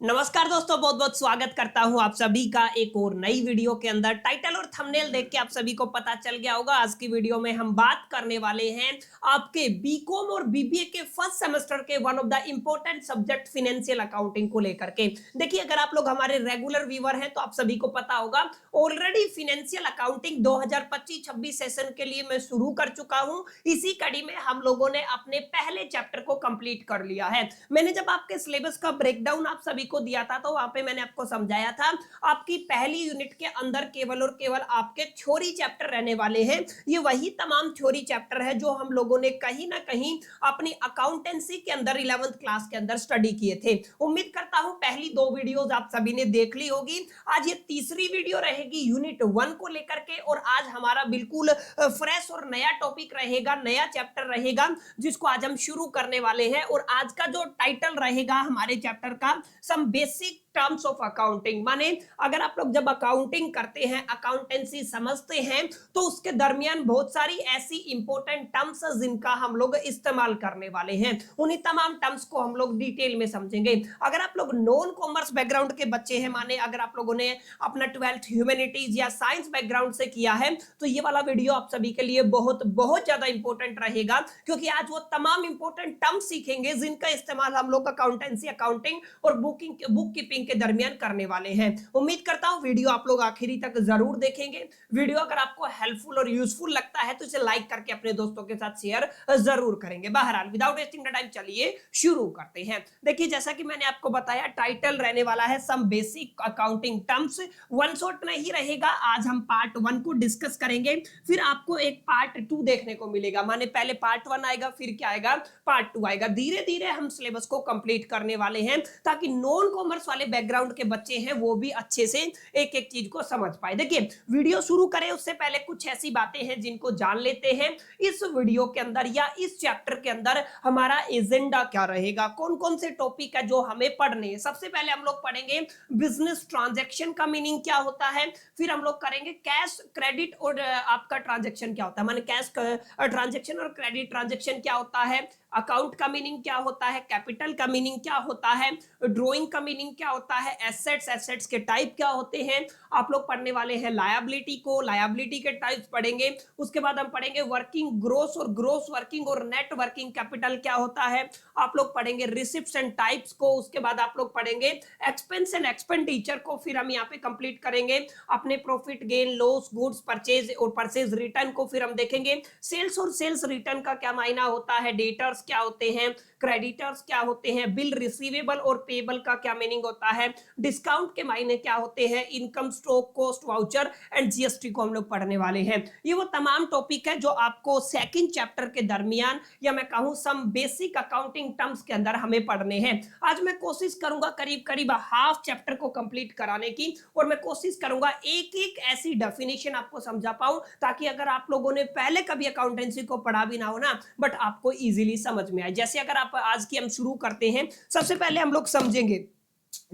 नमस्कार दोस्तों, बहुत बहुत स्वागत करता हूं आप सभी का एक और नई वीडियो के अंदर। टाइटल और थंबनेल देख के आप सभी को पता चल गया होगा। आज की वीडियो में हम बात करने वाले हैं आपके बीकॉम और बीबीए के फर्स्ट सेमेस्टर के one of the important subject financial accounting को लेकर के। देखिए, अगर आप लोग हमारे रेगुलर व्यूअर हैं तो आप सभी को पता होगा ऑलरेडी फाइनेंशियल अकाउंटिंग 2025-26 सेशन के लिए मैं शुरू कर चुका हूं। इसी कड़ी में हम लोगों ने अपने पहले चैप्टर को कंप्लीट कर लिया है। मैंने जब आपके सिलेबस का ब्रेकडाउन आप सभी को दिया था तो वहां पे मैंने आपको समझाया था आपकी पहली यूनिट के अंदर केवल और केवल आपके थ्योरी चैप्टर रहने वाले हैं। ये वही तमाम थ्योरी चैप्टर है जो हम लोगों ने कहीं ना कहीं अपनी अकाउंटेंसी के अंदर 11th क्लास के अंदर स्टडी किए थे। उम्मीद करता हूं पहली दो वीडियोस आप सभी ने देख ली होगी। आज ये तीसरी वीडियो रहेगी यूनिट 1 को लेकर के, और आज हमारा बिल्कुल फ्रेश और नया टॉपिक रहेगा, नया चैप्टर रहेगा जिसको आज हम शुरू करने वाले हैं। और आज का जो टाइटल रहेगा हमारे चैप्टर का, some basic terms of accounting. माने अगर आप लोग जब अकाउंटिंग करते हैं, अकाउंटेंसी समझते हैं, तो उसके दरमियान बहुत सारी ऐसी इंपॉर्टेंट टर्म्स जिनका हम लोग इस्तेमाल करने वाले हैं। उन्हीं तमाम टर्म्स को हम लोग डिटेल में समझेंगे। अगर आप लोग नॉन कॉमर्स बैकग्राउंड के बच्चे हैं, माने अगर आप लोगों ने अपना 12th ह्यूमैनिटीज या साइंस बैकग्राउंड से किया है, तो ये वाला वीडियो आप सभी के लिए बहुत बहुत ज्यादा इंपॉर्टेंट रहेगा, क्योंकि आज वो तमाम इंपॉर्टेंट टर्म्स सीखेंगे जिनका इस्तेमाल हम लोग अकाउंटेंसी, अकाउंटिंग और बुक कीपिंग के दरमियान करने वाले हैं। उम्मीद करता हूं वीडियो आप लोग आखिरी तक जरूर देखेंगे। वीडियो अगर आपको हेल्पफुल और यूजफुल लगता है तो इसे लाइक करके अपने दोस्तों के साथ शेयर जरूर करेंगे। बहरहाल विदाउट वेस्टिंग द टाइम चलिए शुरू करते हैं। देखिए, जैसा कि मैंने आपको बताया, टाइटल रहने वाला है some basic accounting terms. One shot नहीं रहेगा। आज हम पार्ट 1 को डिस्कस करेंगे, फिर आपको एक पार्ट 2 देखने को मिलेगा। माने पहले पार्ट 1 आएगा, फिर क्या आएगा, पार्ट 2 आएगा। धीरे धीरे हम सिलेबस को कंप्लीट करने वाले हैं ताकि नॉन कॉमर्स वाले बैकग्राउंड के बच्चे हैं वो भी अच्छे से एक एक चीज को समझ पाए। देखिए, वीडियो शुरू करें उससे पहले कुछ ऐसी बातें हैं जिनको जान लेते हैं। इस वीडियो के अंदर या इस चैप्टर के अंदर हमारा एजेंडा क्या रहेगा, कौन कौन से टॉपिक है जो हमें पढ़ने हैं। सबसे पहले हम लोग पढ़ेंगे बिजनेस ट्रांजैक्शन का मीनिंग क्या होता है, फिर हम लोग करेंगे कैश क्रेडिट और आपका ट्रांजैक्शन क्या होता है, माने कैश ट्रांजैक्शन और क्रेडिट ट्रांजैक्शन क्या होता है, अकाउंट का मीनिंग क्या होता है, कैपिटल का मीनिंग क्या होता है, ड्राइंग का मीनिंग क्या होता है, एसेट्स के टाइप क्या होते हैं। आप लोग पढ़ने वाले हैं लायबिलिटी को, लायबिलिटी के टाइप्स पढ़ेंगे। उसके बाद हम पढ़ेंगे वर्किंग ग्रोस और ग्रोस वर्किंग और नेट वर्किंग कैपिटल क्या होता है। आप लोग पढ़ेंगे रिसिप्ट्स एंड टाइप्स को। उसके बाद आप लोग पढ़ेंगे एक्सपेंस एंड एक्सपेंडिचर को। फिर हम यहाँ पे कंप्लीट करेंगे अपने profit gain loss, goods purchase और परचेज रिटर्न को। फिर हम देखेंगे सेल्स और सेल्स रिटर्न का क्या मायना होता है, डेटर्स क्या होते हैं, क्रेडिटर्स क्या होते हैं, बिल रिसीवेबल और पेबल का क्या मीनिंग होता है, डिस्काउंट के मायने क्या होते हैं, income stock, cost voucher and GST को हम लोग पढ़ने वाले हैं। ये वो तमाम टॉपिक है जो आपको सेकंड चैप्टर के दरमियान, या मैं कहूं सम बेसिक अकाउंटिंग टर्म्स के अंदर हमें पढ़ने हैं। आज मैं कोशिश करूंगा करीब करीब हाफ चैप्टर को कंप्लीट कराने की, और मैं कोशिश करूंगा एक एक ऐसी डेफिनेशन आपको समझा पाऊं ताकि अगर आप लोगों ने पहले कभी अकाउंटेंसी को पढ़ा भी ना हो ना, बट आपको इजीली समझ में आए। जैसे अगर आप आज की हम शुरू करते हैं, सबसे पहले हम लोग समझेंगे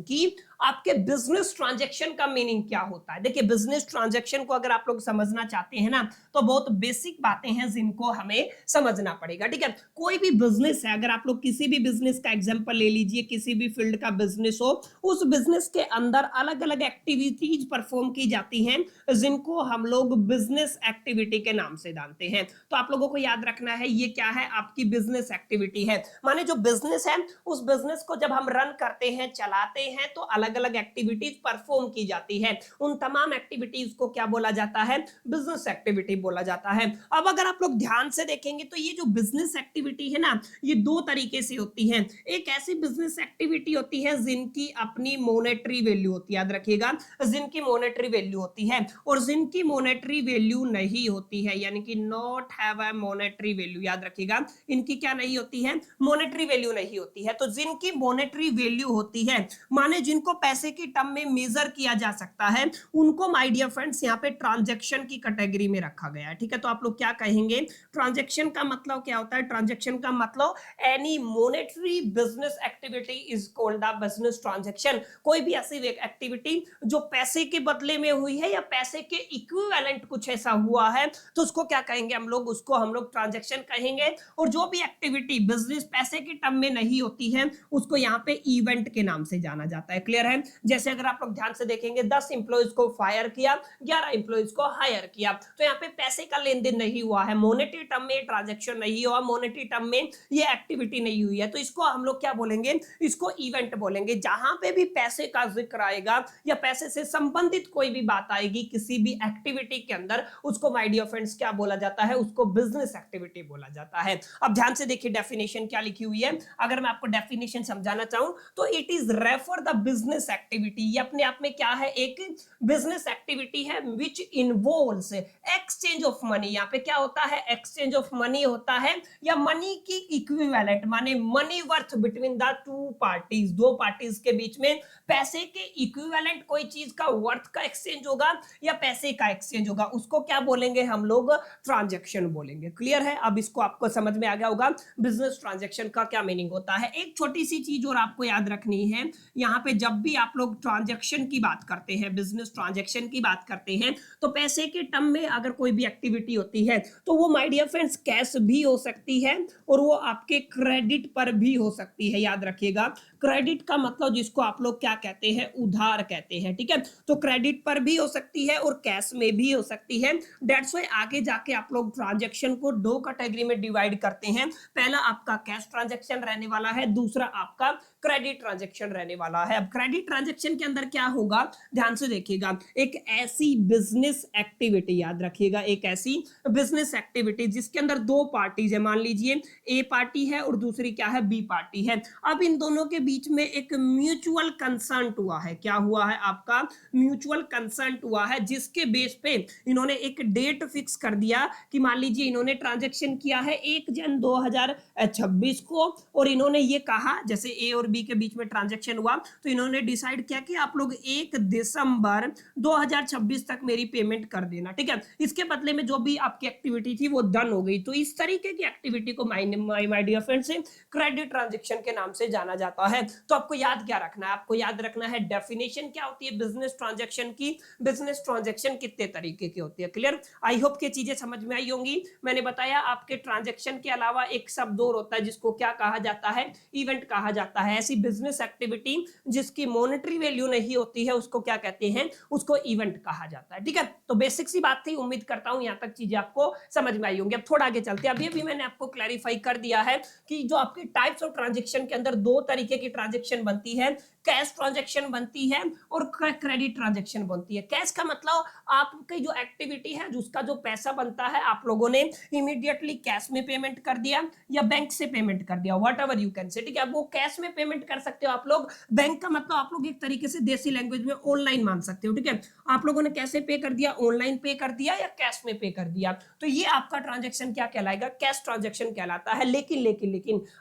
कि आपके बिजनेस ट्रांजैक्शन का मीनिंग क्या होता है। देखिए, बिजनेस ट्रांजैक्शन को अगर आप लोग समझना चाहते हैं ना, तो बहुत बेसिक बातें हैं जिनको हमें समझना पड़ेगा। ठीक है, कोई भी बिजनेस है, अगर आप लोग किसी भी बिजनेस का एग्जांपल ले लीजिए, किसी भी फील्ड का बिजनेस हो, उस बिजनेस के अंदर अलग अलग एक्टिविटीज परफॉर्म की जाती हैं जिनको हम लोग बिजनेस एक्टिविटी के नाम से जानते हैं। तो आप लोगों को याद रखना है ये क्या है, आपकी बिजनेस एक्टिविटी है। माने जो बिजनेस है, उस बिजनेस को जब हम रन करते हैं, चलाते हैं, तो अलग अलग एक्टिविटीज परफॉर्म की जाती है। उन तमाम एक्टिविटीज को क्या बोला जाता है, बिजनेस एक्टिविटी बोला जाता है। अब अगर आप लोग ध्यान से देखेंगे तो ये जो बिजनेस एक्टिविटी है ना, ये दो तरीके से होती है। एक ऐसी बिजनेस एक्टिविटी होती है जिनकी अपनी मॉनेटरी वैल्यू होती है, याद रखिएगा, जिनकी मॉनेटरी वैल्यू होती है, और जिनकी मॉनेटरी वैल्यू नहीं होती है, यानी कि not have a monetary value. याद रखिएगा, इनकी क्या नहीं होती है, मॉनेटरी वैल्यू नहीं होती है। तो जिनकी मॉनेटरी वैल्यू होती है, माने जिनको पैसे की टर्म में मेजर किया जा सकता है, उनको माय डियर फ्रेंड्स यहाँ पे ट्रांजैक्शन की कैटेगरी में रखा गया है। ठीक है, तो आप लोग क्या कहेंगे, ट्रांजैक्शन का मतलब क्या होता है, ट्रांजैक्शन का मतलब any monetary business activity is called the business transaction. कोई भी ऐसी एक्टिविटी जो पैसे के बदले में हुई है या पैसे के इक्विवेलेंट कुछ ऐसा हुआ है, तो उसको क्या कहेंगे हम लोग, उसको हम लोग ट्रांजैक्शन कहेंगे। और जो भी एक्टिविटी बिजनेस पैसे के टर्म में नहीं होती है, उसको यहाँ पे इवेंट के नाम से जाना जाता है। क्लियर है? जैसे अगर आप लोग ध्यान से देखेंगे, 10 इंप्लॉइज को फायर किया, 11 इंप्लॉइज को हायर किया, तो यहाँ पे पैसे का लेन देन नहीं हुआ है, मॉनेटरी टर्म में ट्रांजैक्शन नहीं हुआ, मॉनेटरी टर्म में ये एक्टिविटी नहीं हुई है, तो इसको हम लोग क्या बोलेंगे, इसको इवेंट बोलेंगे। जहां पे भी पैसे का जिक्र आएगा या पैसे से संबंधित कोई भी बात आएगी किसी भी एक्टिविटी के अंदर, उसको माय डियर फ्रेंड्स क्या बोला जाता है, उसको बिजनेस एक्टिविटी बोला जाता है। अब ध्यान से देखिए डेफिनेशन क्या लिखी हुई है। अगर मैं आपको डेफिनेशन समझाना चाहूं तो it is refer the business activity, ये अपने आप में क्या है, एक बिजनेस एक्टिविटी है which involves exchange of money. यहाँ पे क्या होता है, एक्सचेंज ऑफ मनी होता है, या मनी की इक्विवेलेंट माने money worth between the two parties, दो पार्टीज के बीच में पैसे के इक्विवेलेंट कोई चीज का वर्थ का एक्सचेंज होगा या पैसे का एक्सचेंज होगा, उसको क्या बोलेंगे हम लोग, ट्रांजैक्शन बोलेंगे। क्लियर है? अब इसको आपको समझ में आ गया होगा बिजनेस ट्रांजैक्शन का क्या मीनिंग होता है। एक छोटी सी चीज और आपको याद रखनी है, यहाँ पे जब भी आप लोग ट्रांजैक्शन की बात करते हैं, बिजनेस ट्रांजैक्शन की बात करते हैं, तो पैसे के टर्म में अगर कोई भी एक्टिविटी होती है तो वो माय डियर फ्रेंड्स कैश भी हो सकती है और वो आपके क्रेडिट पर भी हो सकती है। याद रखिएगा, क्रेडिट का मतलब जिसको आप लोग क्या कहते हैं, उधार कहते हैं। ठीक है, तो क्रेडिट पर भी हो सकती है और कैश में भी हो सकती है। दैट्स व्हाई आगे जाके आप लोग ट्रांजैक्शन को दो कैटेगरी में डिवाइड करते हैं। पहला आपका कैश ट्रांजैक्शन रहने वाला है, दूसरा आपका क्रेडिट ट्रांजैक्शन रहने वाला है। अब क्रेडिट ट्रांजैक्शन के अंदर क्या होगा, ध्यान से देखिएगा, एक ऐसी बिजनेस एक्टिविटी, याद रखिएगा, एक ऐसी बिजनेस एक्टिविटी जिसके अंदर दो पार्टीज है, मान लीजिए ए पार्टी है और दूसरी क्या है, बी पार्टी है। अब इन दोनों के बीच में एक म्यूचुअल कंसेंट हुआ है। क्या हुआ है, आपका म्यूचुअल कंसेंट हुआ है, जिसके बेस पे इन्होंने एक डेट फिक्स कर दिया कि मान लीजिए इन्होंने ट्रांजैक्शन किया है 1 जन 2026 को, और इन्होंने ये कहा, जैसे ए और बी के बीच में ट्रांजैक्शन हुआ तो इन्होंने डिसाइड किया कि आप लोग 1 दिसंबर 2026 तक मेरी पेमेंट कर देना। ठीक है, इसके बदले में जो भी आपकी एक्टिविटी थी वो डन हो गई। तो इस तरीके की एक्टिविटी को my dear friends credit transaction के नाम से जाना जाता है। तो आपको याद क्या रखना है, आपको याद रखना है डेफिनेशन क्या होती है बिजनेस ट्रांजैक्शन की, बिजनेस ट्रांजैक्शन कितने तरीके की होती है। क्लियर? आई होप कि चीजें समझ में आई होंगी। मैंने बताया आपके ट्रांजैक्शन के अलावा एक शब्द और होता है जिसको क्या कहा जाता है, इवेंट कहा जाता है। ऐसी बिजनेस एक्टिविटी जिसकी मॉनेटरी वैल्यू नहीं होती है उसको क्या कहते हैं, उसको इवेंट कहा जाता है। ठीक है, तो बेसिक सी बात थी, उम्मीद करता हूं यहां तक चीजें आपको समझ में आई होंगी। अब थोड़ा आगे चलते हैं। अभी भी मैंने आपको क्लैरिफाई कर दिया है कि जो आपके टाइप्स ऑफ ट्रांजैक्शन के अंदर दो तरीके की ट्रांजैक्शन बनती है, कैश ट्रांजैक्शन बनती है और क्रेडिट ट्रांजैक्शन बनती है। कैश का मतलब आपकी जो एक्टिविटी है, जिसका जो पैसा बनता है, आप लोगों ने इमीडिएटली कैश में पेमेंट कर दिया या बैंक से पेमेंट कर दिया, what ever you can say. ठीक है, वो कैश में पेमेंट कर सकते हो आप लोग, बैंक का मतलब आप लोग एक तरीके से देसी लैंग्वेज में ऑनलाइन मान सकते हो। ठीक है, आप लोगों ने कैसे पे कर दिया, ऑनलाइन पे कर दिया या कैश में पे कर दिया, तो ये आपका ट्रांजैक्शन क्या कहलाएगा, कैश ट्रांजैक्शन कहलाता है। लेकिन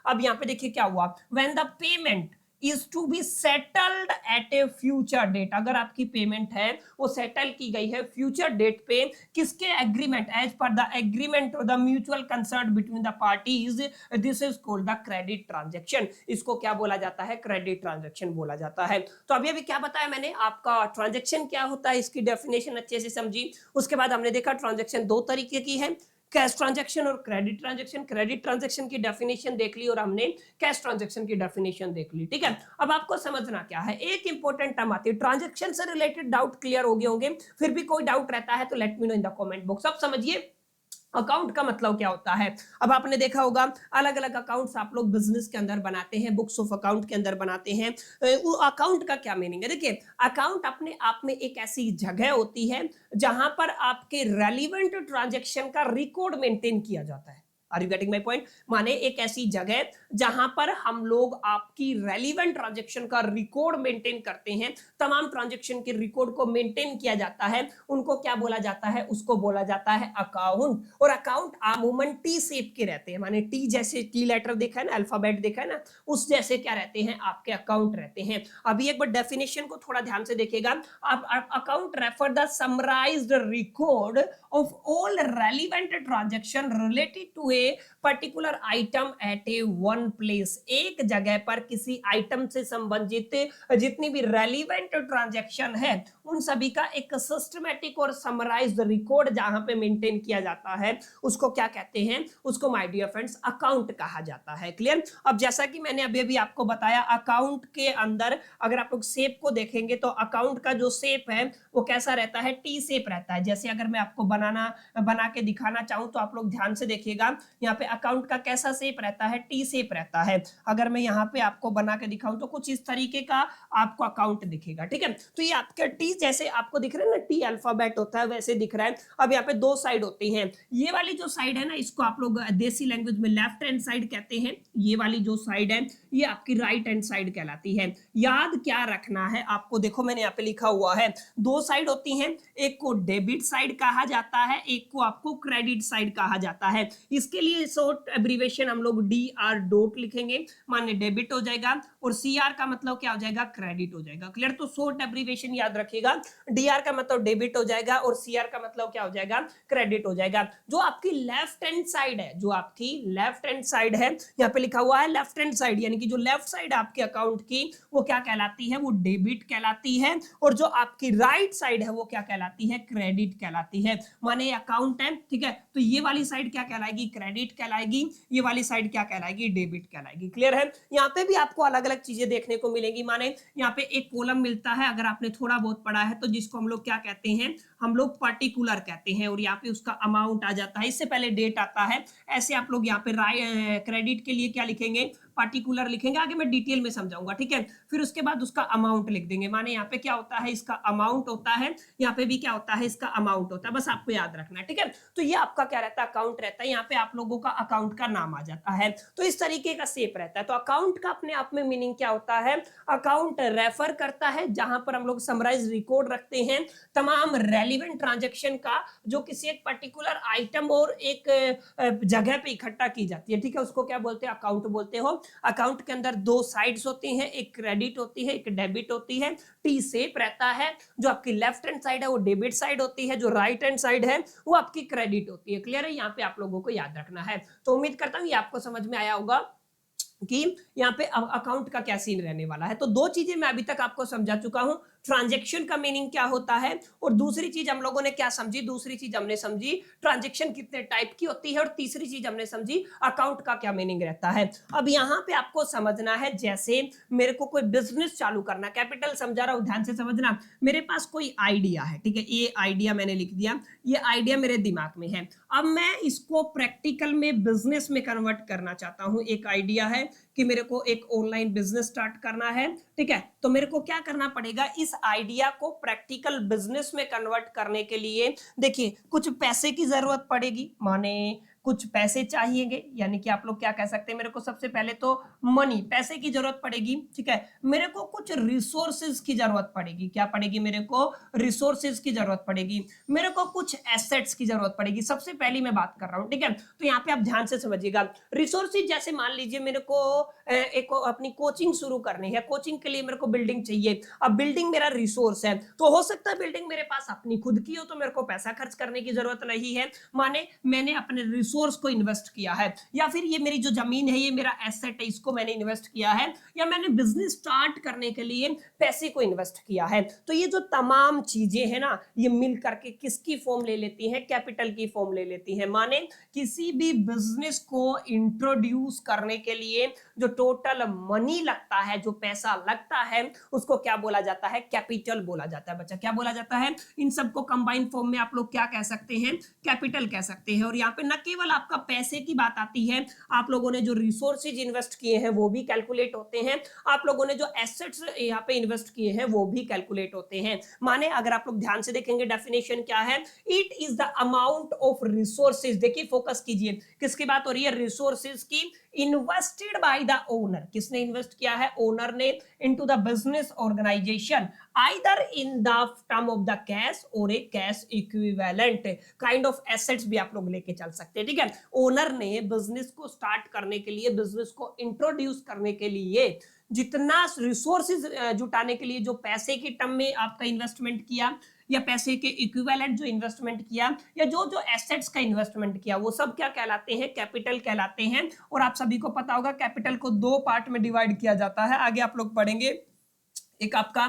अब यहाँ पे देखिए क्या हुआ, when the payment is to be settled at a future date, अगर आपकी पेमेंट है वो सेटल की गई है फ्यूचर डेट पे, किसके agreement, as per the agreement और the mutual concern between the parties, this is called the credit transaction. इसको क्या बोला जाता है, क्रेडिट ट्रांजैक्शन बोला जाता है। तो अभी क्या बताया मैंने, आपका ट्रांजैक्शन क्या होता है, इसकी डेफिनेशन अच्छे से समझी। उसके बाद हमने देखा ट्रांजैक्शन दो तरीके की है, कैश ट्रांजैक्शन और क्रेडिट ट्रांजैक्शन। क्रेडिट ट्रांजैक्शन की डेफिनेशन देख ली और हमने कैश ट्रांजैक्शन की डेफिनेशन देख ली। ठीक है, अब आपको समझना क्या है, एक इंपॉर्टेंट टर्म आती है ट्रांजैक्शन से रिलेटेड। डाउट क्लियर हो गए होंगे, फिर भी कोई डाउट रहता है तो let me know in the comment box. अब समझिए अकाउंट का मतलब क्या होता है। अब आपने देखा होगा अलग अलग अकाउंट्स आप लोग बिजनेस के अंदर बनाते हैं, बुक्स ऑफ अकाउंट के अंदर बनाते हैं। वो अकाउंट का क्या मीनिंग है, देखिए अकाउंट अपने आप में एक ऐसी जगह होती है जहां पर आपके रेलिवेंट ट्रांजैक्शन का रिकॉर्ड मेंटेन किया जाता है। Are you getting my point? माने एक ऐसी जगह जहां पर हम लोग आपकी रेलिवेंट ट्रांजैक्शन का रिकॉर्ड मेंटेन करते हैं, तमाम ट्रांजैक्शन के रिकॉर्ड को मेंटेन किया जाता है, उनको क्या बोला जाता है? उसको बोला जाता है अकाउंट। और अकाउंट अमूमन टी शेप के रहते हैं, माने टी जैसे टी लेटर देखा है ना, अल्फाबेट देखा है ना, उस जैसे क्या रहते हैं? आपके अकाउंट रहते हैं। अभी एक बार डेफिनेशन को थोड़ा ध्यान से देखिएगा। आप account refer the summarised record of all relevant transaction related to a particular item at a one place। एक जगह पर किसी आइटम से संबंधित जितनी भी रेलिवेंट ट्रांजैक्शन है उन सभी का एक सिस्टमैटिक और समराइज्ड रिकॉर्ड जहां पे मेंटेन किया जाता है, उसको क्या कहते हैं? उसको माय डियर फ्रेंड्स अकाउंट कहा जाता है। क्लियर? अब जैसा कि मैंने अभी अभी आपको बताया, अकाउंट के अंदर अगर आप लोग शेप को देखेंगे तो अकाउंट का जो शेप है वो कैसा रहता है? टी शेप रहता है। जैसे अगर मैं आपको बना के दिखाना चाहूं तो आप लोग ध्यान से देखिएगा, यहाँ पे अकाउंट का कैसा शेप रहता है? टी शेप रहता है। अगर मैं यहाँ पे आपको बना के दिखाऊं तो कुछ इस तरीके का आपको अकाउंट दिखेगा। ठीक है, तो ये आपका टी जैसे आपको दिख रहा है ना, टी अल्फाबेट होता है वैसे दिख रहा है। अब यहाँ पे दो साइड होती हैं, ये वाली जो साइड है ना, इसको आप लोग देसी लैंग्वेज में लेफ्ट हैंड साइड कहते हैं। ये वाली जो साइड है ये आपकी राइट हैंड साइड कहलाती है। याद क्या रखना है आपको? देखो मैंने यहाँ पे लिखा हुआ है, दो साइड होती हैं, एक को डेबिट साइड कहा जाता है, एक को आपको क्रेडिट साइड कहा जाता है। इसके लिए शॉर्ट एब्रिविएशन हम लोग डी आर डॉट लिखेंगे, माने डेबिट हो जाएगा, और सी आर का मतलब क्या हो जाएगा? क्रेडिट हो जाएगा। क्लियर? तो शॉर्ट एब्रिविएशन याद रखिएगा, डी आर का मतलब डेबिट हो जाएगा और सी आर का मतलब क्या हो जाएगा? क्रेडिट हो जाएगा। जो आपकी लेफ्ट हैंड साइड है, जो आपकी लेफ्ट हैंड साइड है, यहाँ पे लिखा हुआ है लेफ्ट हैंड साइड, यानी कि जो लेफ्ट साइड आपके अकाउंट की वो क्या कहलाती है? वो डेबिट कहलाती है। और जो आपकी राइट साइड है वो क्या कहलाती है? क्रेडिट कहलाती है। माने अकाउंट है, ठीक है, तो ये वाली साइड क्या कहलाएगी? क्रेडिट कहलाएगी, ये वाली साइड क्या कहलाएगी? डेबिट कहलाएगी। क्लियर है? यहाँ पे भी आपको अलग अलग चीजें देखने को मिलेंगी। माने यहाँ पे एक कॉलम मिलता है, अगर आपने थोड़ा बहुत पढ़ा है तो, जिसको हम लोग क्या कहते हैं? हम लोग पर्टिकुलर कहते हैं, और यहाँ पे उसका अमाउंट आ जाता है, इससे पहले डेट आता है। ऐसे आप लोग यहाँ पे क्रेडिट के लिए क्या लिखेंगे? पार्टिकुलर लिखेंगे, आगे मैं डिटेल में समझाऊंगा। ठीक है, फिर उसके बाद उसका अमाउंट लिख देंगे। माने यहाँ पे क्या होता है? इसका अमाउंट होता है, यहाँ पे भी क्या होता है? इसका अमाउंट होता है। बस आपको याद रखना है। ठीक है, तो ये आपका क्या रहता है? अकाउंट रहता है। यहाँ पे आप लोगों का अकाउंट का नाम आ जाता है। तो इस तरीके का शेप रहता है। तो अकाउंट का अपने आप में मीनिंग क्या होता है? अकाउंट रेफर करता है जहां पर हम लोग समराइज रिकॉर्ड रखते हैं तमाम रेलिवेंट ट्रांजेक्शन का, जो किसी एक पर्टिकुलर आइटम और एक जगह पे इकट्ठा की जाती है। ठीक है, उसको क्या बोलते हैं? अकाउंट बोलते हो। अकाउंट के अंदर दो साइड्स होती हैं, एक क्रेडिट होती है, एक डेबिट होती है। टी शेप रहता है। जो आपकी लेफ्ट हैंड साइड है वो डेबिट साइड होती है, जो राइट हैंड साइड है वो आपकी क्रेडिट होती है। क्लियर है? यहाँ पे आप लोगों को याद रखना है। तो उम्मीद करता हूँ ये आपको समझ में आया होगा कि यहाँ पे अकाउंट का क्या सीन रहने वाला है। तो दो चीजें मैं अभी तक आपको समझा चुका हूं, ट्रांजैक्शन का मीनिंग क्या होता है, और दूसरी चीज हम लोगों ने क्या समझी? दूसरी चीज हमने समझी ट्रांजैक्शन कितने टाइप की होती है, और तीसरी चीज हमने समझी अकाउंट का क्या मीनिंग रहता है। अब यहाँ पे आपको समझना है, जैसे मेरे को कोई बिजनेस चालू करना, कैपिटल समझा रहा हूं, ध्यान से समझना। मेरे पास कोई आइडिया है, ठीक है, ये आइडिया मैंने लिख दिया, ये आइडिया मेरे दिमाग में है। अब मैं इसको प्रैक्टिकल में बिजनेस में कन्वर्ट करना चाहता हूं। एक आइडिया है कि मेरे को एक ऑनलाइन बिजनेस स्टार्ट करना है, ठीक है, तो मेरे को क्या करना पड़ेगा? इस आइडिया को प्रैक्टिकल बिजनेस में कन्वर्ट करने के लिए देखिए कुछ पैसे की जरूरत पड़ेगी, माने कुछ पैसे चाहिएंगे, यानी कि आप लोग क्या कह सकते हैं? मेरे को सबसे पहले तो मनी, पैसे की जरूरत पड़ेगी। ठीक है, मेरे को कुछ रिसोर्सेज की जरूरत पड़ेगी। क्या पड़ेगी? मेरे को रिसोर्सेज की जरूरत पड़ेगी। मेरे को कुछ एसेट्स की जरूरत पड़ेगी। सबसे पहली मैं बात कर रहा हूं, ठीक है, तो यहाँ पे आप ध्यान से समझिएगा। रिसोर्सेज जैसे मान लीजिए मेरे को एक अपनी कोचिंग शुरू करनी है, कोचिंग के लिए मेरे को बिल्डिंग चाहिए। अब बिल्डिंग मेरा रिसोर्स है, तो हो सकता है बिल्डिंग मेरे पास अपनी खुद की हो, तो मेरे को पैसा खर्च करने की जरूरत नहीं है, माने मैंने अपने रिसोर्स को इन्वेस्ट किया है, या फिर ये मेरी जो जमीन है ये मेरा एसेट है, इसको मैंने इन्वेस्ट किया है, या मैंने बिजनेस स्टार्ट करने के लिए पैसे को इन्वेस्ट किया है। तो ये जो तमाम चीजें हैं ना, ये मिल करके किसकी फॉर्म ले लेती हैं? कैपिटल की फॉर्म ले लेती हैं। माने किसी भी बिजनेस को इंट्रोड्यूस करने के लिए जो टोटल मनी लगता है, जो पैसा लगता है, उसको क्या बोला जाता है? कैपिटल बोला जाता है। बच्चा क्या बोला जाता है? इन सबको कंबाइन फॉर्म में आप लोग क्या कह सकते हैं? कैपिटल कह सकते हैं। और यहाँ पे न केवल केवल आपका पैसे की बात आती है, आप लोगों ने जो रिसोर्सेज इन्वेस्ट किए हैं वो भी कैलकुलेट होते हैं, आप लोगों ने जो एसेट्स यहाँ पे इन्वेस्ट किए हैं वो भी कैलकुलेट होते हैं। माने अगर आप लोग ध्यान से देखेंगे डेफिनेशन क्या है, it is the amount of resources, देखिए फोकस कीजिए किसकी बात हो रही है, रिसोर्सेज की, इन्वेस्टेड बाय द ओनर, किसने इन्वेस्ट किया है, ओनर ने, into the business organisation, either in the term of the cash or a cash equivalent kind of assets भी आप लोग लेके चल सकते हैं, ठीक है। ओनर ने बिजनेस को स्टार्ट करने के लिए, बिजनेस को इंट्रोड्यूस करने के लिए जितना रिसोर्सेज जुटाने के लिए जो पैसे की टर्म में आपका इन्वेस्टमेंट किया, या पैसे के इक्विवेलेंट जो इन्वेस्टमेंट किया, या जो जो एसेट्स का इन्वेस्टमेंट किया, वो सब क्या कहलाते हैं, कैपिटल कहलाते हैं। और आप सभी को पता होगा कैपिटल को दो पार्ट में डिवाइड किया जाता है, आगे आप लोग पढ़ेंगे। एक आपका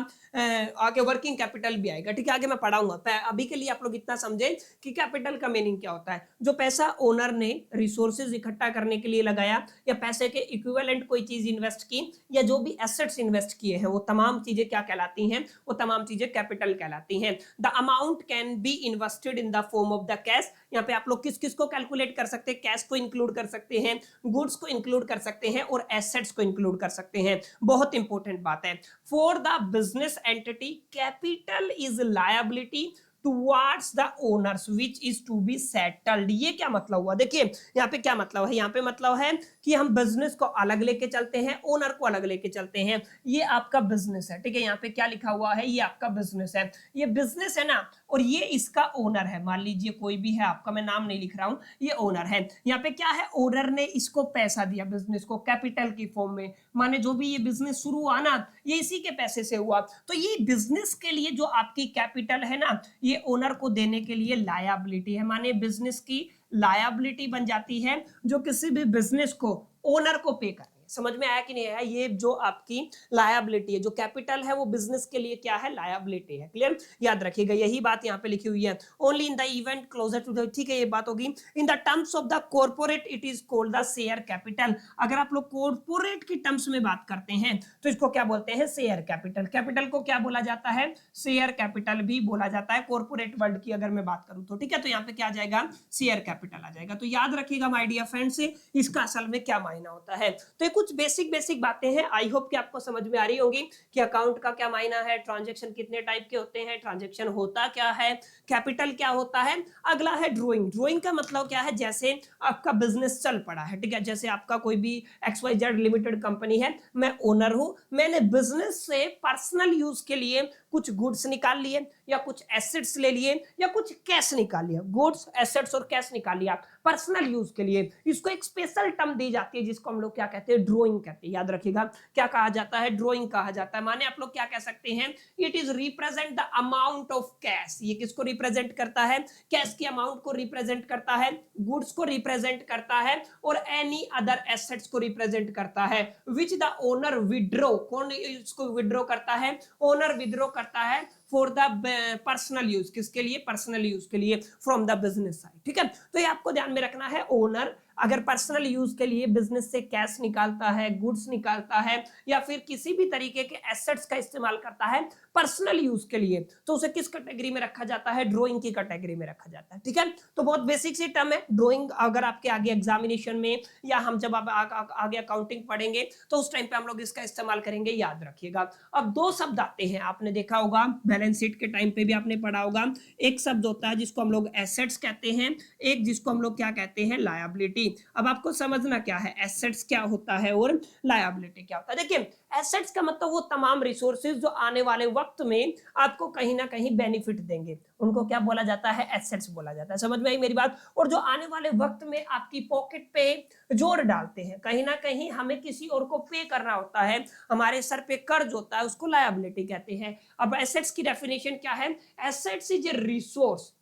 आगे वर्किंग कैपिटल भी आएगा, ठीक है, आगे मैं पढ़ाऊंगा। अभी के लिए आप लोग इतना समझे कि कैपिटल का मीनिंग क्या होता है, जो पैसा ओनर ने रिसोर्सेज इकट्ठा करने के लिए लगाया, या पैसे के इक्विवेलेंट कोई चीज इन्वेस्ट की, या जो भी एसेट्स इन्वेस्ट किए हैं, वो तमाम चीजें क्या कहलाती हैं, वो तमाम चीजें कैपिटल कहलाती हैं। The amount can be invested in the form of the cash, यहाँ पे आप लोग किस किस को कैलकुलेट कर सकते हैं, कैश को इंक्लूड कर सकते हैं, गुड्स को इंक्लूड कर सकते हैं, और एसेट्स को इंक्लूड कर सकते हैं। बहुत इंपॉर्टेंट बात है, for the business entity capital is liability towards the owners which is to be settled। ये क्या मतलब हुआ, देखिए यहाँ पे क्या मतलब है, यहाँ पे मतलब है कि हम बिजनेस को अलग लेके चलते हैं, ओनर को अलग लेके चलते हैं। ये आपका बिजनेस है, ठीक है, यहाँ पे क्या लिखा हुआ है, ये आपका बिजनेस है, ये बिजनेस है ना, और ये इसका ओनर है, मान लीजिए कोई भी है आपका, मैं नाम नहीं लिख रहा हूं, ये ओनर है। यहाँ पे क्या है, ओनर ने इसको पैसा दिया बिजनेस को कैपिटल की फॉर्म में, माने जो भी ये बिजनेस शुरू हुआ ना, ये इसी के पैसे से हुआ, तो ये बिजनेस के लिए जो आपकी कैपिटल है ना, ये ओनर को देने के लिए लायबिलिटी है, माने बिजनेस की लायबिलिटी बन जाती है, जो किसी भी बिजनेस को ओनर को पे कर, समझ में आया कि नहीं आया, ये जो आपकी लायबिलिटी है, जो कैपिटल है वो बिजनेस के लिए क्या है, लायबिलिटी है। क्लियर, याद रखिएगा, यही बात यहाँ पे लिखी हुई है, only in the event closer to the, ठीक है, ये बात होगी। In the terms of the corporate it is called the share capital, अगर आप लोग कॉर्पोरेट की टर्म्स में बात करते हैं तो इसको क्या बोलते हैं, शेयर कैपिटल। कैपिटल को क्या बोला जाता है, शेयर कैपिटल भी बोला जाता है, कॉर्पोरेट वर्ल्ड की अगर मैं बात करूं तो, ठीक है। तो यहाँ पे क्या आ जाएगा, शेयर कैपिटल आ जाएगा। तो याद रखिएगा माय डियर फ्रेंड्स, इसका असल में क्या मायना होता है। तो कुछ बेसिक बातें हैं, आई होप कि आपको समझ में आ रही होगी कि अकाउंट का क्या मायना है, ट्रांजैक्शन कितने टाइप के होते हैं, ट्रांजैक्शन होता क्या है, कैपिटल क्या होता है। अगला है ड्राइंग। ड्राइंग का मतलब क्या है, जैसे आपका बिजनेस चल पड़ा है, ठीक है, जैसे आपका कोई भी XYZ लिमिटेड कंपनी है, मैं ओनर हूं, मैंने बिजनेस से पर्सनल यूज के लिए कुछ गुड्स निकाल लिए, या कुछ एसेट्स ले लिए, या कुछ कैश निकाल लिया, गुड्स एसेट्स और कैश निकाल लिया पर्सनल यूज के लिए, इसको एक स्पेशल टर्म दी जाती है जिसको हम लोग क्या कहते हैं, ड्राइंग कहते हैं। याद रखिएगा क्या कहा जाता है, ड्राइंग कहा जाता है। माने आप लोग क्या कह सकते हैं, it is represent the amount of cash, ये किसको रिप्रेजेंट करता है, कैश की अमाउंट को रिप्रेजेंट करता है, गुड्स को रिप्रेजेंट करता है, और एनी अदर एसेट्स को रिप्रेजेंट करता है, विच द ओनर विड्रॉ, कौन इसको विड्रॉ करता है, ओनर विड्रॉ करता है फॉर द पर्सनल यूज, किसके लिए, पर्सनल यूज के लिए, फ्रॉम द बिजनेस साइड, ठीक है। तो ये आपको ध्यान में रखना है, ओनर अगर पर्सनल यूज के लिए बिजनेस से कैश निकालता है, गुड्स निकालता है, या फिर किसी भी तरीके के एसेट्स का इस्तेमाल करता है पर्सनल यूज के लिए, तो उसे किस कैटेगरी में रखा जाता है, ड्राइंग की कैटेगरी में रखा जाता है, ठीक है। तो बहुत बेसिक सी टर्म है ड्राइंग, अगर आपके आगे एग्जामिनेशन में, या हम जब आगे अकाउंटिंग पढ़ेंगे तो उस टाइम पे हम लोग इसका इस्तेमाल करेंगे, याद रखिएगा। अब दो शब्द आते हैं, आपने देखा होगा बैलेंस शीट के टाइम पे भी आपने पढ़ा होगा, एक शब्द होता है जिसको हम लोग एसेट्स कहते हैं, एक जिसको हम लोग क्या कहते हैं, लायबिलिटी। अब आपको समझना क्या है, एसेट्स क्या होता है और लायबिलिटी क्या होता है। देखिए एसेट्स का मतलब वो तमाम रिसोर्सेज जो आने वाले वक्त में आपको कहीं ना कहीं बेनिफिट देंगे, उनको क्या बोला जाता है, एसेट्स बोला जाता है। समझ में आई मेरी बात। और जो आने वाले वक्त में आपकी पॉकेट पे जोर डालते हैं, कहीं ना कहीं हमें किसी और को पे करना होता है, हमारे सर पे कर्ज होता है, उसको लायबिलिटी कहते हैं। अब एसेट्स की डेफिनेशन क्या है, assets is a resource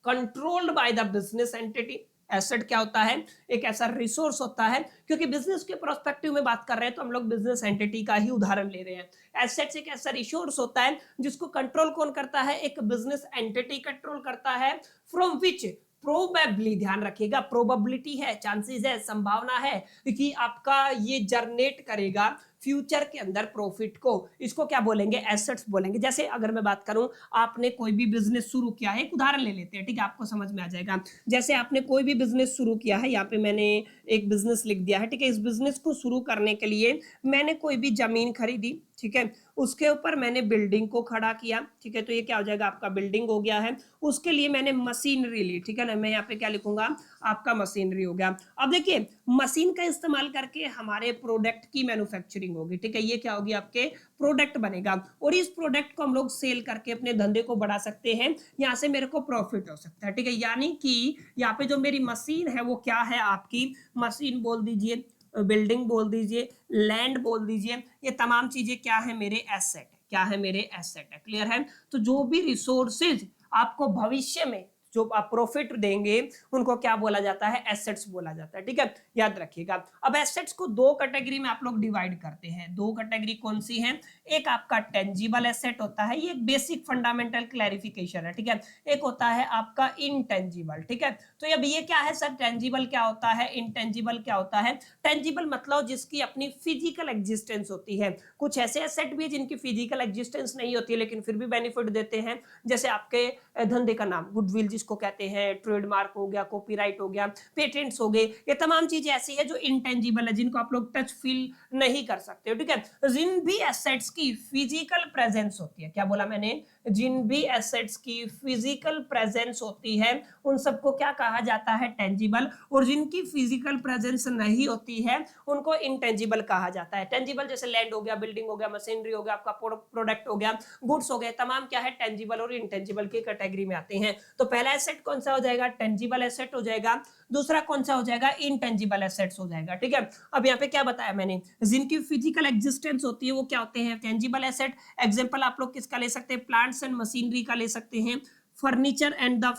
controlled by the business entity. Asset क्या होता है, एक ऐसा रिसोर्स होता है, क्योंकि बिजनेस के प्रोस्पेक्टिव में बात कर रहे हैं तो हम लोग बिजनेस एंटिटी का ही उदाहरण ले रहे हैं। एसेट्स एक ऐसा रिसोर्स होता है जिसको कंट्रोल कौन करता है, एक बिजनेस एंटिटी कंट्रोल करता है, फ्रॉम विच प्रोबेबली, ध्यान रखिएगा, प्रोबेबिलिटी है, चांसेस है, संभावना है कि आपका ये जनरेट करेगा फ्यूचर के अंदर प्रॉफिट को, इसको क्या बोलेंगे, एसेट्स बोलेंगे। जैसे अगर मैं बात करूं, आपने कोई भी बिजनेस शुरू किया है, एक उदाहरण ले लेते हैं, ठीक है, आपको समझ में आ जाएगा। जैसे आपने कोई भी बिजनेस शुरू किया है, यहाँ पे मैंने एक बिजनेस लिख दिया है, ठीक है। इस बिजनेस को शुरू करने के लिए मैंने कोई भी जमीन खरीदी, ठीक है, उसके ऊपर मैंने बिल्डिंग को खड़ा किया, ठीक है, तो ये क्या हो जाएगा, आपका बिल्डिंग हो गया है। उसके लिए मैंने मशीनरी ली, ठीक है ना, मैं यहाँ पे क्या लिखूंगा, आपका मशीनरी हो गया। अब देखिए, मशीन का इस्तेमाल करके हमारे प्रोडक्ट की मैन्युफैक्चरिंग होगी, ठीक है, ये क्या होगी, आपके प्रोडक्ट बनेगा, और इस प्रोडक्ट को हम लोग सेल करके अपने धंधे को बढ़ा सकते हैं, यहाँ से मेरे को प्रॉफिट हो सकता है, ठीक है। यानी कि यहाँ पे जो मेरी मशीन है वो क्या है, आपकी मशीन बोल दीजिए, बिल्डिंग बोल दीजिए, लैंड बोल दीजिए, ये तमाम चीजें क्या है, मेरे एसेट, क्या है, मेरे एसेट है। क्लियर है। तो जो भी रिसोर्सेज आपको भविष्य में जो आप प्रॉफिट देंगे उनको क्या बोला जाता है, एसेट्स बोला जाता है, ठीक है, याद रखिएगा। अब एसेट्स को दो कैटेगरी में आप लोग डिवाइड करते हैं। दो कैटेगरी कौन सी है, एक आपका टेंजिबल एसेट होता है, ये एक बेसिक फंडामेंटल क्लैरिफिकेशन है, ठीक है। एक होता है आपका इनटेंजिबल, ठीक है। तो अब ये क्या है सर, टेंजिबल क्या होता है, इनटेंजिबल क्या होता है। टेंजिबल मतलब जिसकी अपनी फिजिकल एग्जिस्टेंस होती है। कुछ ऐसे एसेट भी जिनकी फिजिकल एग्जिस्टेंस नहीं होती है लेकिन फिर भी बेनिफिट देते हैं, जैसे आपके धंधे का नाम गुडविल जिसको कहते हैं, ट्रेडमार्क हो गया, कॉपीराइट हो गया, पेटेंट्स हो गए, ये तमाम चीजें ऐसी है जो इनटेंजिबल है, जिनको आप लोग टच फील नहीं कर सकते हो, ठीक है। जिन भी एसेट्स की फिजिकल प्रेजेंस होती है, क्या बोला मैंने, जिन भी एसेट्स की फिजिकल प्रेजेंस होती है उन सबको क्या कहा जाता है, टेंजिबल, और जिनकी फिजिकल प्रेजेंस नहीं होती है उनको इनटेंजिबल कहा जाता है। टेंजिबल जैसे लैंड हो गया, बिल्डिंग हो गया, मशीनरी हो गया, आपका प्रोडक्ट हो गया, गुड्स हो गए, तमाम क्या है, टेंजिबल और इनटेंजिबल की कैटेगरी में आते हैं। तो पहला एसेट कौन सा हो जाएगा, टेंजिबल एसेट हो जाएगा। दूसरा कौन सा हो जाएगा, इनटेंजिबल एसेट्स हो जाएगा, ठीक है। अब यहाँ पे क्या बताया मैंने, जिनकी फिजिकल एग्जिस्टेंस होती है वो क्या होते हैं, टेंजिबल एसेट। एग्जांपल आप लोग किसका ले सकते हैं, प्लांट्स एंड मशीनरी का ले सकते हैं, फर्नीचर एंड द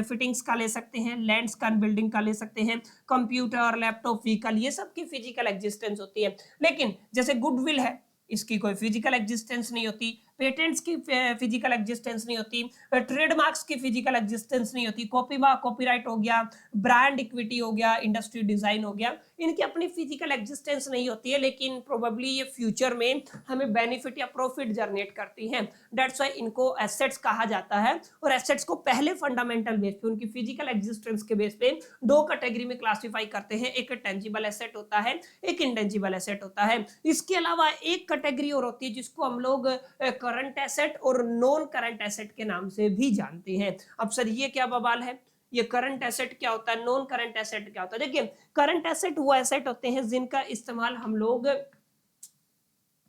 फिटिंग्स का ले सकते हैं, लैंड्स का, बिल्डिंग का ले सकते हैं, कंप्यूटर, लैपटॉप, व्हीकल, ये सब की फिजिकल एग्जिस्टेंस होती है। लेकिन जैसे गुडविल है, इसकी कोई फिजिकल एग्जिस्टेंस नहीं होती, पेटेंट्स की फिजिकल एग्जिस्टेंस नहीं होती, ट्रेडमार्क्स की फिजिकल एग्जिस्टेंस नहीं होती, कॉपीराइट हो गया, ब्रांड इक्विटी हो गया, इंडस्ट्री डिजाइन हो गया, इनकी अपनी फिजिकल एग्जिस्टेंस नहीं होती है लेकिन प्रोबेबली ये फ्यूचर में हमें बेनिफिट या प्रॉफिट जनरेट करती हैं। दैट्स व्हाई इनको एसेट्स कहा जाता है। और एसेट्स को पहले फंडामेंटल बेस पे, उनकी फिजिकल एग्जिस्टेंस के बेस पे दो कैटेगरी में क्लासिफाई करते हैं, एक टेंजिबल एसेट होता है, एक इंटेंजिबल एसेट होता है। इसके अलावा एक कैटेगरी और होती है जिसको हम लोग करंट एसेट और नॉन करंट एसेट के नाम से भी जानते हैं। अब सर ये क्या बवाल है, ये करंट एसेट क्या होता है, नॉन करंट एसेट क्या होता है। देखिए, करंट एसेट वो एसेट होते हैं जिनका इस्तेमाल हम लोग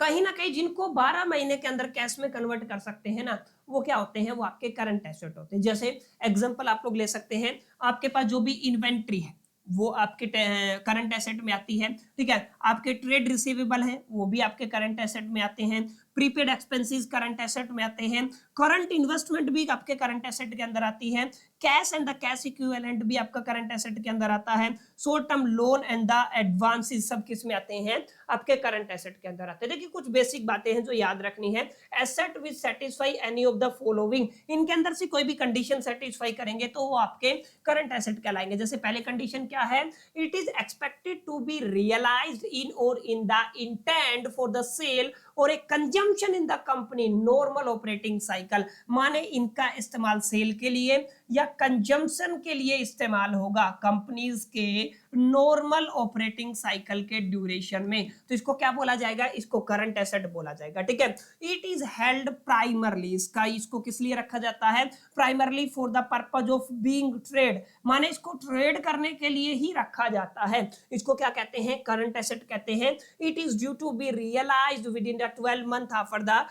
कहीं ना कहीं, जिनको 12 महीने के अंदर कैश में कन्वर्ट कर सकते हैं ना, वो क्या होते हैं, वो आपके करंट एसेट होते हैं। जैसे एग्जांपल आप लोग ले सकते हैं, आपके पास जो भी इन्वेंट्री है वो आपके करंट एसेट में आती है, ठीक है। आपके ट्रेड रिसीवेबल है वो भी आपके करंट एसेट में आते हैं, प्रीपेड एक्सपेंसेस करंट एसेट में आते हैं, करंट इन्वेस्टमेंट भी आपके करंट एसेट के अंदर आती है, cash and the cash equivalent भी आपका करंट एसेट के अंदर आता है, short term loan and the advances सब किस में आते हैं, आपके करंट एसेट के अंदर आते हैं। देखिए, कुछ बेसिक बातें हैं जो याद रखनी है। Asset which satisfy any of the following, इनके अंदर से कोई भी कंडीशन सेटिस्फाई करेंगे तो वो आपके करंट एसेट कहलाएंगे। जैसे पहले कंडीशन क्या है, it is expected to be realised in or in the intent for the sale or a consumption in the company normal operating cycle, माने इनका इस्तेमाल सेल के लिए या कंजम्पशन के लिए इस्तेमाल होगा कंपनीज के नॉर्मल ऑपरेटिंग साइकिल के ड्यूरेशन में, तो इसको क्या बोला जाएगा, इसको करंट एसेट बोला जाएगा, ठीक है। इट इज हेल्ड प्राइमरली, इसको किस लिए रखा जाता है, primarily for the purpose of being trade, माने इसको ट्रेड करने के लिए ही रखा जाता है, इसको क्या कहते हैं, करंट एसेट कहते हैं। It is due to be realised within the 12 month after the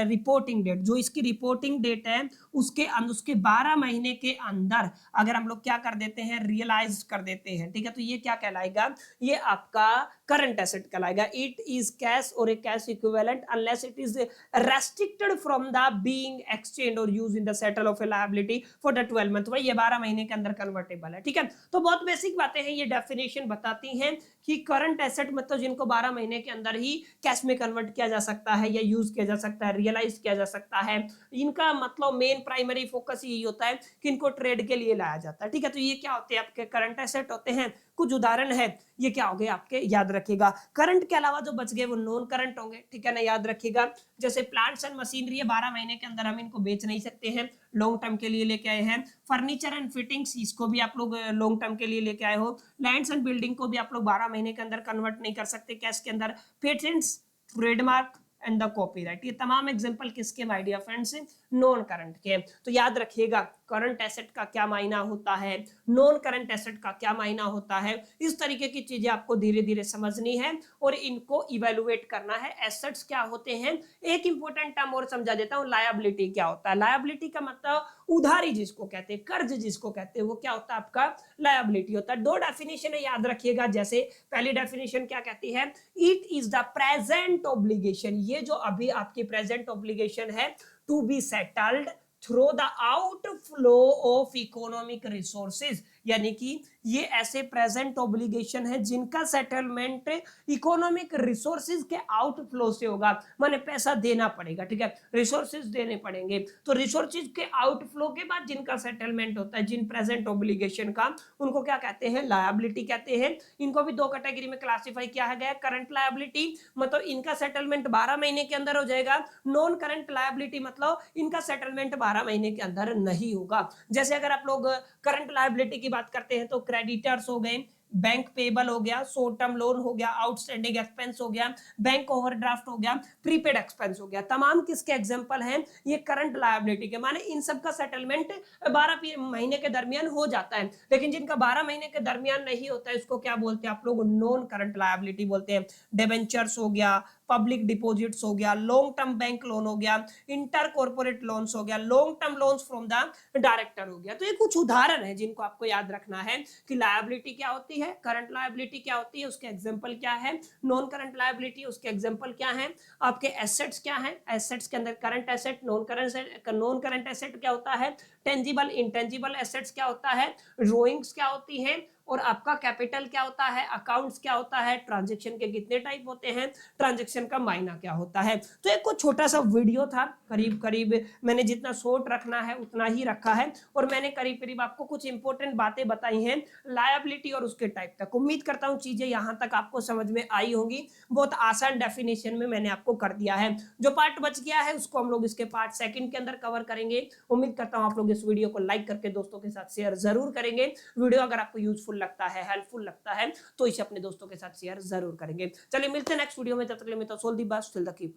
reporting date, जो इसकी रिपोर्टिंग डेट है उसके 12 महीने के अंदर अगर हम लोग क्या कर देते हैं, रियलाइज कर देते हैं, ठीक है, तो ये क्या कहलाएगा, ये आपका करंट एसेट कहलाएगा। It is cash or a cash equivalent unless it is restricted from the being exchange or use in the settle of a liability for the 12 month, भाई ये 12 महीने के अंदर कन्वर्टेबल है, ठीक है। तो बहुत बेसिक बातें हैं, ये डेफिनेशन बताती हैं कि करंट एसेट मतलब जिनको 12 महीने के अंदर ही कैश में कन्वर्ट किया जा सकता है या यूज किया जा सकता है, रियलाइज किया जा सकता है, इनका मतलब मेन प्राइमरी फोकस यही होता है कि इनको ट्रेड के लिए लाया जाता है, ठीक है। तो ये क्या होते हैं, आपके करंट एसेट होते हैं। कुछ उदाहरण है, ये क्या हो गए आपके, याद रखिएगा। करंट के अलावा जो बच गए वो नॉन करंट होंगे, ठीक है ना, याद रखिएगा। जैसे प्लांट्स एंड मशीनरी है, 12 महीने के अंदर हम इनको बेच नहीं सकते हैं, लॉन्ग टर्म के लिए लेके आए हैं। फर्नीचर एंड फिटिंग्स, इसको भी आप लोग लॉन्ग टर्म के लिए लेके आए हो। लैंड्स एंड बिल्डिंग को भी आप लोग 12 महीने के अंदर कन्वर्ट नहीं कर सकते कैश के अंदर। Patents, trademark and the copyright, ये तमाम एग्जांपल किसके my dear friends, non current के। तो याद रखिएगा करंट एसेट का क्या मायना होता है, नॉन करंट एसेट का क्या मायना होता है, इस तरीके की चीजें आपको धीरे धीरे समझनी है और इनको इवेलुएट करना है। एसेट्स क्या होते हैं, एक इंपॉर्टेंट टर्म और समझा देता हूं, लायबिलिटी क्या होता है। लायबिलिटी का मतलब उधारी जिसको कहते हैं, कर्ज जिसको कहते हैं, वो क्या होता है आपका, लायबिलिटी होता है। दो डेफिनेशन है, याद रखिएगा। जैसे पहली डेफिनेशन क्या कहती है, it is the present obligation, ये जो अभी आपकी प्रेजेंट ऑब्लिगेशन है, to be settled through the outflow of economic resources, यानी कि ये ऐसे प्रेजेंट ऑब्लिगेशन है जिनका सेटलमेंट इकोनॉमिक रिसोर्सेज के आउटफ्लो से होगा, माने पैसा देना पड़ेगा, ठीक है, रिसोर्सेज देने पड़ेंगे। तो रिसोर्सेज के आउटफ्लो के बाद जिनका सेटलमेंट होता है, जिन प्रेजेंट ऑब्लिगेशन का, उनको क्या कहते हैं, लायबिलिटी कहते हैं। इनको भी दो कैटेगरी में क्लासिफाई किया गया है। करंट लायबिलिटी मतलब इनका सेटलमेंट 12 महीने के अंदर हो जाएगा। नॉन करंट लायबिलिटी मतलब इनका सेटलमेंट 12 महीने के अंदर नहीं होगा। जैसे अगर आप लोग करंट लायबिलिटी की बात करते हैं तो क्रेडिटर्स हो गए, बैंक पेबल हो गया, शॉर्ट टर्म लोन हो गया, आउटस्टैंडिंग एक्सपेंस हो गया, बैंक ओवरड्राफ्ट हो गया, प्रीपेड एक्सपेंस हो गया, तमाम किसके एग्जांपल हैं, ये करंट लायबिलिटी के। माने इन सब का सेटलमेंट 12 महीने के दरमियान हो जाता है, लेकिन जिनका 12 महीने के दरमियान नहीं होता है इसको क्या बोलते हैं आप लोग, नॉन करंट लायबिलिटी बोलते हैं। डिबेंचर्स हो गया, पब्लिक डिपॉजिट्स हो गया, लॉन्ग टर्म बैंक लोन हो गया, इंटर कॉर्पोरेट लोन्स हो गया, long term loans from the director हो गया। तो ये कुछ उदाहरण है जिनको आपको याद रखना है कि लायबिलिटी क्या होती है, करंट लायबिलिटी क्या होती है, उसके एग्जांपल क्या है, नॉन करंट लायबिलिटी उसके एग्जांपल क्या है, आपके एसेट्स क्या है, एसेट्स के अंदर current asset, non current asset क्या होता है, टेंजिबल इंटेंजिबल एसेट्स क्या होता है, ड्रॉइंग्स क्या होती है, और आपका कैपिटल क्या होता है, अकाउंट्स क्या होता है, ट्रांजैक्शन के कितने टाइप होते हैं, ट्रांजैक्शन का मायना क्या होता है। तो एक कुछ छोटा सा वीडियो था, करीब करीब मैंने जितना शॉर्ट रखना है उतना ही रखा है, और मैंने करीब करीब आपको कुछ इंपॉर्टेंट बातें बताई हैं लायबिलिटी और उसके टाइप तक। उम्मीद करता हूं चीजें यहां तक आपको समझ में आई होंगी, बहुत आसान डेफिनेशन में मैंने आपको कर दिया है। जो पार्ट बच गया है उसको हम लोग इसके पार्ट सेकंड के अंदर कवर करेंगे। उम्मीद करता हूं आप लोग इस वीडियो को लाइक करके दोस्तों के साथ शेयर जरूर करेंगे। वीडियो अगर आपको यूजफुल लगता है, हेल्पफुल लगता है, तो इसे अपने दोस्तों के साथ शेयर जरूर करेंगे। चलिए मिलते हैं नेक्स्ट वीडियो में, तब तक के लिए मैं तो सोल दी बात, स्टिल द कीप